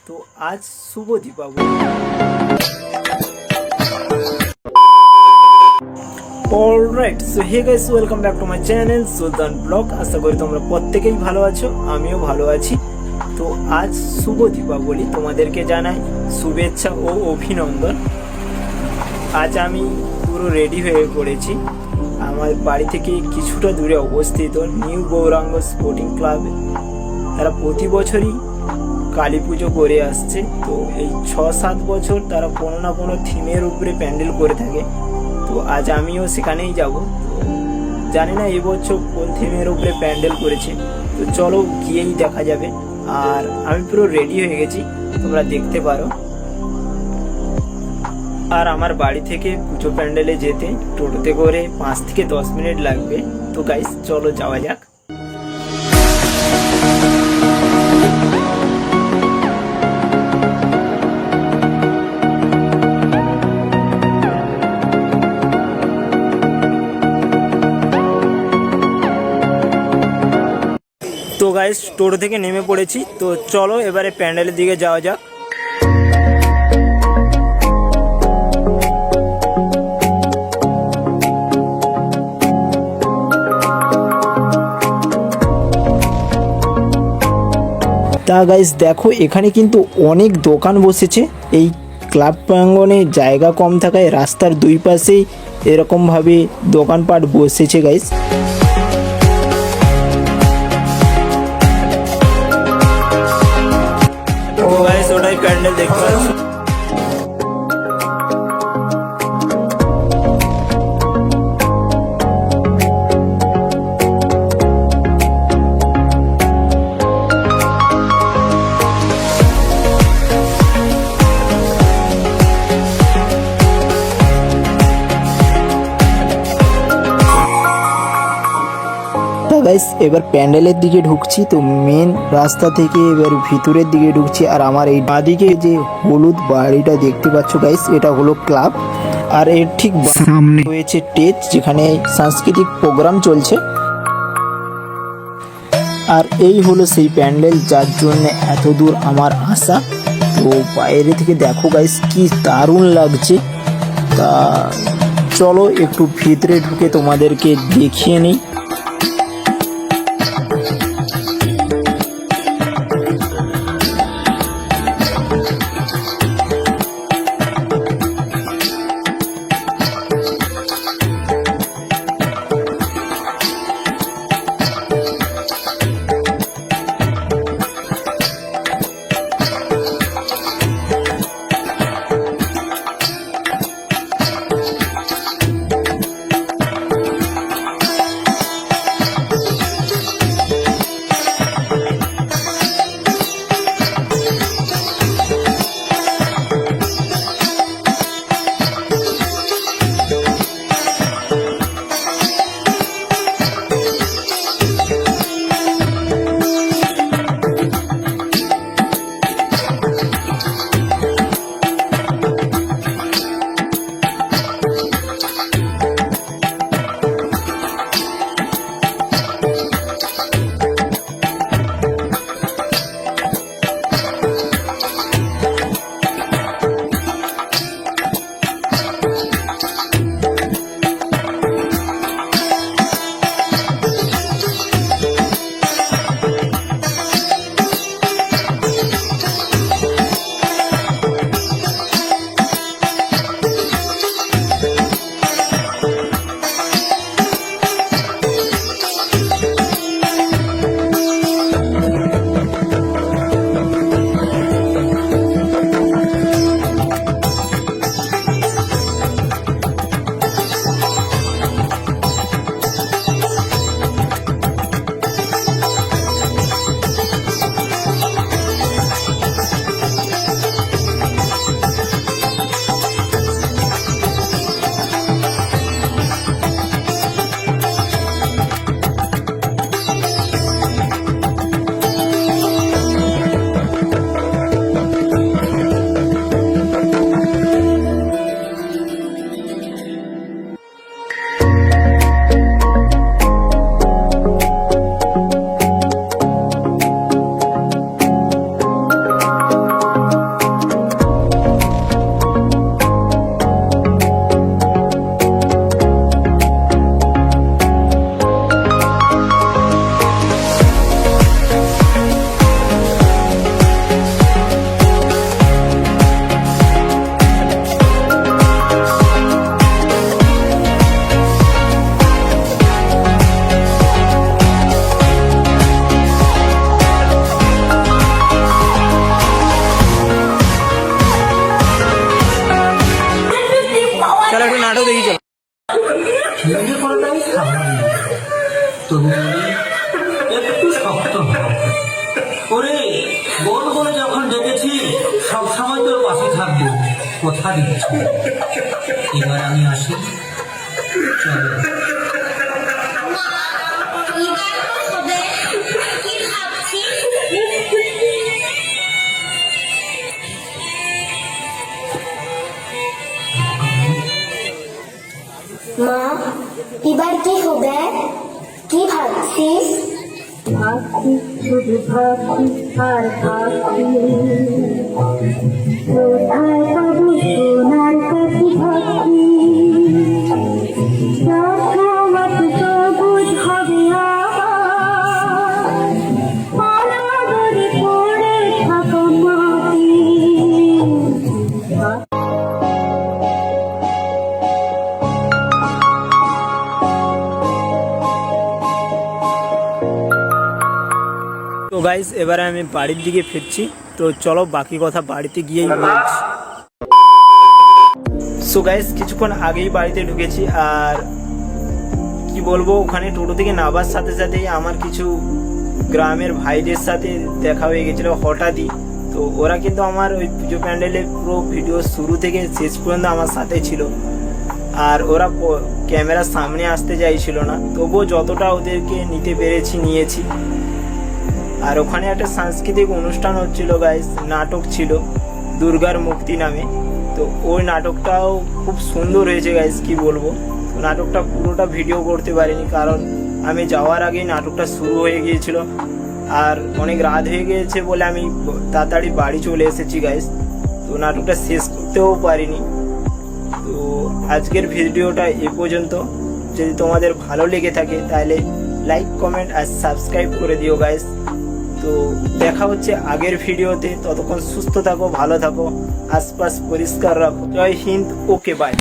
তো আজ শুভ Deepavali. Alright, so hey guys, welcome back to my channel Sultan vlog. আশা করি তোমরা প্রত্যেকেই ভালো আছো, আমিও ভালো আছি। তো আজ শুভ দীপাবলি, তোমাদেরকে জানাই শুভেচ্ছা ও অভিনন্দন। আজ আমি পুরো রেডি হয়ে পড়েছি। আমার বাড়ি থেকে কিছুটা দূরে অবস্থিত নিউ গৌরাঙ্গ স্পোর্টিং ক্লাব, তারা প্রতি বছরই কালী পুজো করে আসছে। তো এই 6-7 বছর তারা কোনো না কোনো থিমের উপরে প্যান্ডেল করে থাকে। তো আজ আমিও সেখানেই যাব। তো জানি না এবছর কোন থিমের উপরে প্যান্ডেল করেছে, তো চলো গিয়েই দেখা যাবে। আর আমি পুরো রেডি হয়ে গেছি, তোমরা দেখতে পারো। আর আমার বাড়ি থেকে পুজো প্যান্ডেলে যেতে টোটোতে করে 5 থেকে 10 মিনিট লাগবে। তো গাইস চলো যাওয়া যাক। তো গাইস টোটো থেকে নেমে পড়েছি, তো চলো এবারে প্যান্ডেলের দিকে যাওয়া যাক। তা গাইস দেখো, এখানে কিন্তু অনেক দোকান বসেছে। এই ক্লাব প্রাঙ্গণে জায়গা কম থাকায় রাস্তার দুই পাশেই এরকমভাবে দোকানপাট বসেছে গাইস। ও গাইস, ওটাই প্যান্ডেল দেখতে পাচ্ছ। গাইস এবার প্যান্ডেলের দিকে ঢুকছি। তো মেন রাস্তা থেকে এবার ভিতরের দিকে ঢুকছি। আর আমার এই বাঁদিকে যে হলুদ বাড়িটা দেখতে পাচ্ছ গাইস, এটা হলো ক্লাব। আর এর ঠিক সামনে রয়েছে স্টেজ, যেখানে সাংস্কৃতিক প্রোগ্রাম চলছে। আর এই হলো সেই প্যান্ডেল যার জন্য এত দূর আমার আসা। তো বাইরে থেকে দেখো গাইস কি দারুণ লাগছে। তা চলো একটু ভিতরে ঢুকে তোমাদেরকে দেখিয়ে নিই। বিয়ে করাটাই স্বাভাবিক, তবু বলি একটু শক্ত হও। ওরে বোন বলে যখন ডেকেছি সবসময় তোর পাশে থাকবো, কথা দিচ্ছি। এবার আমি আসি, চলো। মা, এবার কি হবে? কি ভাবছিস? ভাবছি শুধু ভাবছি আর ভাবছি, কোথায় পাবো সোনার কাছে ভাবছি। সবসময় সবুজ হবে আমার, অনাদরে পড়ে থাকা মাটি। তো গাইস এবারে আমি বাড়ির দিকে ফিরছি, তো চলো বাকি কথা বাড়িতে গিয়েই বলছি। সো গাইস কিছুক্ষণ আগেই বাড়িতে ঢুকেছি, আর কি বলবো, ওখানে টোটো থেকে নামার সাথে সাথেই আমার কিছু গ্রামের ভাইদের সাথে দেখা হয়ে গেছিলো হঠাৎই। তো ওরা কিন্তু আমার ওই পুজো প্যান্ডেলের পুরো ভিডিও শুরু থেকে শেষ পর্যন্ত আমার সাথে ছিল, আর ওরা ক্যামেরার সামনে আসতে চাইছিল না, তবুও যতটা ওদেরকে নিতে পেরেছি নিয়েছি। আর ওখানে একটা সাংস্কৃতিক অনুষ্ঠান হচ্ছিল গাইস, নাটক ছিল দুর্গার মুক্তি নামে। তো ওই নাটকটাও খুব সুন্দর হয়েছে গাইস, কি বলবো। তো নাটকটা পুরোটা ভিডিও করতে পারিনি, কারণ আমি যাওয়ার আগেই নাটকটা শুরু হয়ে গিয়েছিল, আর অনেক রাত হয়ে গিয়েছে বলে আমি তাড়াতাড়ি বাড়ি চলে এসেছি গাইস। তো নাটকটা শেষ করতেও পারিনি। তো আজকের ভিডিওটা এ পর্যন্ত। যদি তোমাদের ভালো লেগে থাকে তাহলে লাইক, কমেন্ট আর সাবস্ক্রাইব করে দিও গাইস। তো দেখা হচ্ছে আগের ভিডিওতে, ততক্ষণ সুস্থ থাকো, ভালো থাকো, আশপাশ পরিষ্কার রাখো। জয় হিন্দ, ওকে বাই।